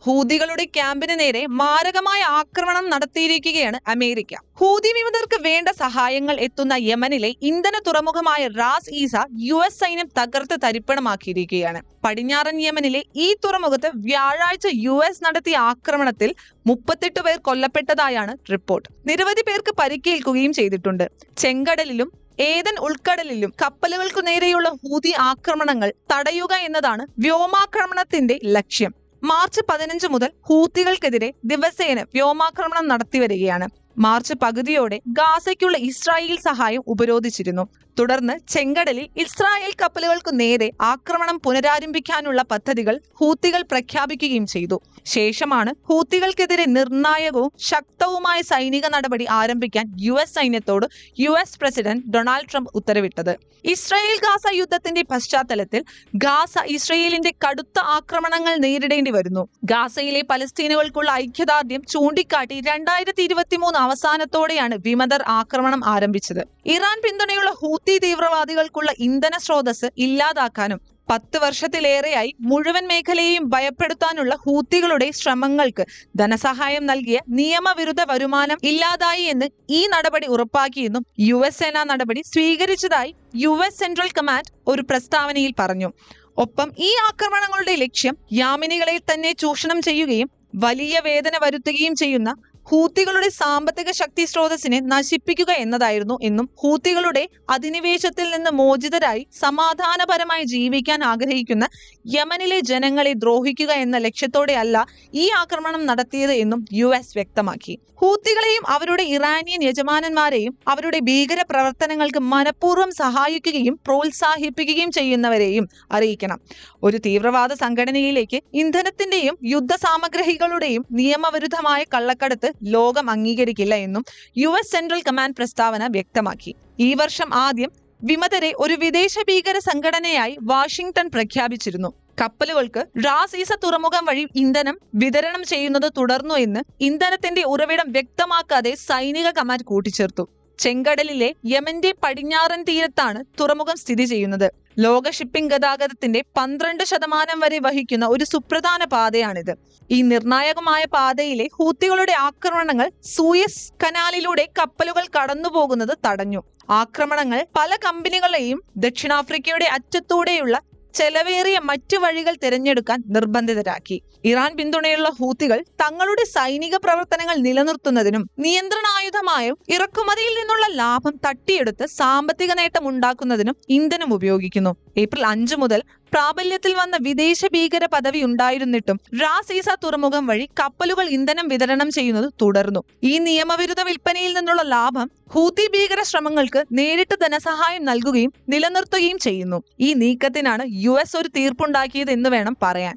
ഹൂതികളുടെ ക്യാമ്പിന് നേരെ മാരകമായ ആക്രമണം നടത്തിയിരിക്കുകയാണ് അമേരിക്ക. ഹൂതി വിമതർക്ക് വേണ്ട സഹായങ്ങൾ എത്തുന്ന യമനിലെ ഇന്ധന തുറമുഖമായ റാസ് ഈസ US സൈന്യം തകർത്ത് തരിപ്പണമാക്കിയിരിക്കുകയാണ്. പടിഞ്ഞാറൻ യമനിലെ ഈ തുറമുഖത്ത് വ്യാഴാഴ്ച US നടത്തിയ ആക്രമണത്തിൽ 38 പേർ കൊല്ലപ്പെട്ടതായാണ് റിപ്പോർട്ട്. നിരവധി പേർക്ക് പരിക്കേൽക്കുകയും ചെയ്തിട്ടുണ്ട്. ചെങ്കടലിലും ഏദൻ ഉൾക്കടലിലും കപ്പലുകൾക്കു നേരെയുള്ള ഹൂതി ആക്രമണങ്ങൾ തടയുക എന്നതാണ് വ്യോമാക്രമണത്തിന്റെ ലക്ഷ്യം. മാർച്ച് 15 മുതൽ ഹൂത്തികൾക്കെതിരെ ദിവസേന വ്യോമാക്രമണം നടത്തിവരികയാണ്. മാർച്ച് പകുതിയോടെ ഗാസയ്ക്കുള്ള ഇസ്രായേൽ സഹായം ഉപരോധിച്ചിരുന്നു. തുടർന്ന് ചെങ്കടലിൽ ഇസ്രായേൽ കപ്പലുകൾക്കു നേരെ ആക്രമണം പുനരാരംഭിക്കാനുള്ള പദ്ധതികൾ ഹൂത്തികൾ പ്രഖ്യാപിക്കുകയും ചെയ്തു. ശേഷമാണ് ഹൂത്തികൾക്കെതിരെ നിർണായകവും ശക്തവുമായ സൈനിക നടപടി ആരംഭിക്കാൻ US സൈന്യത്തോട് US president Donald Trump ഉത്തരവിട്ടത്. ഇസ്രായേൽ ഗാസ യുദ്ധത്തിന്റെ പശ്ചാത്തലത്തിൽ ഗാസ ഇസ്രായേലിന്റെ കടുത്ത ആക്രമണങ്ങൾ നേരിടേണ്ടി വരുന്നു. ഗാസയിലെ പലസ്തീനുകൾക്കുള്ള ഐക്യദാർഢ്യം ചൂണ്ടിക്കാട്ടി 2023 അവസാനത്തോടെയാണ് വിമതർ ആക്രമണം ആരംഭിച്ചത്. ഇറാൻ പിന്തുണയുള്ള ഹൂത്തി തീവ്രവാദികൾക്കുള്ള ഇന്ധന സ്രോതസ് ഇല്ലാതാക്കാനും 10 വർഷത്തിലേറെയായി മുഴുവൻ മേഖലയെയും ഭയപ്പെടുത്താനുള്ള ഹൂത്തികളുടെ ശ്രമങ്ങൾക്ക് ധനസഹായം നൽകിയ നിയമവിരുദ്ധ വരുമാനം ഇല്ലാതായി എന്ന് ഈ നടപടി ഉറപ്പാക്കിയെന്നും US സേനാ നടപടി സ്വീകരിച്ചതായി US സെൻട്രൽ കമാൻഡ് ഒരു പ്രസ്താവനയിൽ പറഞ്ഞു. ഒപ്പം ഈ ആക്രമണങ്ങളുടെ ലക്ഷ്യം യാമിനികളെ തന്നെ ചൂഷണം ചെയ്യുകയും വലിയ വേദന വരുത്തുകയും ചെയ്യുന്ന ഹൂത്തികളുടെ സാമ്പത്തിക ശക്തി സ്രോതസ്സിനെ നശിപ്പിക്കുക എന്നതായിരുന്നു എന്നും ഹൂത്തികളുടെ അധിനിവേശത്തിൽ നിന്ന് മോചിതരായി സമാധാനപരമായി ജീവിക്കാൻ ആഗ്രഹിക്കുന്ന യമനിലെ ജനങ്ങളെ ദ്രോഹിക്കുക എന്ന ലക്ഷ്യത്തോടെയല്ല ഈ ആക്രമണം നടത്തിയത് എന്നും US വ്യക്തമാക്കി. ഹൂത്തികളെയും അവരുടെ ഇറാനിയൻ യജമാനന്മാരെയും അവരുടെ ഭീകര പ്രവർത്തനങ്ങൾക്ക് മനഃപൂർവ്വം സഹായിക്കുകയും പ്രോത്സാഹിപ്പിക്കുകയും ചെയ്യുന്നവരെയും അറിയിക്കണം. ഒരു തീവ്രവാദ സംഘടനയിലേക്ക് ഇന്ധനത്തിന്റെയും യുദ്ധസാമഗ്രികളുടെയും നിയമവിരുദ്ധമായ കള്ളക്കടത്ത് ലോകം അംഗീകരിക്കില്ല എന്നും US സെൻട്രൽ കമാൻഡ് പ്രസ്താവന വ്യക്തമാക്കി. ഈ വർഷം ആദ്യം വിമതരെ ഒരു വിദേശ ഭീകര സംഘടനയായി വാഷിംഗ്ടൺ പ്രഖ്യാപിച്ചിരുന്നു. കപ്പലുകൾക്ക് റാസ് ഈസ തുറമുഖം വഴി ഇന്ധനം വിതരണം ചെയ്യുന്നത് തുടർന്നു എന്ന് ഇന്ധനത്തിന്റെ ഉറവിടം വ്യക്തമാക്കാതെ സൈനിക കമാൻഡ് കൂട്ടിച്ചേർത്തു. ചെങ്കടലിലെ യമന്റെ പടിഞ്ഞാറൻ തീരത്താണ് തുറമുഖം സ്ഥിതി ചെയ്യുന്നത്. ലോക ഷിപ്പിംഗ് ഗതാഗതത്തിന്റെ 12% വരെ വഹിക്കുന്ന ഒരു സുപ്രധാന പാതയാണിത്. ഈ നിർണായകമായ പാതയിലെ ഹൂത്തികളുടെ ആക്രമണങ്ങൾ സൂയസ് കനാലിലൂടെ കപ്പലുകൾ കടന്നുപോകുന്നത് തടഞ്ഞു. ആക്രമണങ്ങൾ പല കമ്പനികളെയും ദക്ഷിണാഫ്രിക്കയുടെ അറ്റത്തൂടെയുള്ള ചെലവേറിയ മറ്റു വഴികൾ തിരഞ്ഞെടുക്കാൻ നിർബന്ധിതരാക്കി. ഇറാൻ പിന്തുണയുള്ള ഹൂത്തികൾ തങ്ങളുടെ സൈനിക പ്രവർത്തനങ്ങൾ നിലനിർത്തുന്നതിനും നിയന്ത്രണായുധമായും ഇറക്കുമതിയിൽ നിന്നുള്ള ലാഭം തട്ടിയെടുത്ത് സാമ്പത്തിക നേട്ടം ഉണ്ടാക്കുന്നതിനും ഇന്ധനം ഉപയോഗിക്കുന്നു. ഏപ്രിൽ 5 മുതൽ പ്രാബല്യത്തിൽ വന്ന വിദേശ ഭീകര പദവി ഉണ്ടായിരുന്നിട്ടും റാസ് ഈസ തുറമുഖം വഴി കപ്പലുകൾ ഇന്ധനം വിതരണം ചെയ്യുന്നത് തുടർന്നു. ഈ നിയമവിരുദ്ധ വിൽപ്പനയിൽ നിന്നുള്ള ലാഭം ഹൂത്തി ഭീകര ശ്രമങ്ങൾക്ക് നേരിട്ട് ധനസഹായം നൽകുകയും നിലനിർത്തുകയും ചെയ്യുന്നു. ഈ നീക്കത്തിനാണ് US ഒരു തീർപ്പുണ്ടാക്കിയത് എന്ന് വേണം പറയാൻ.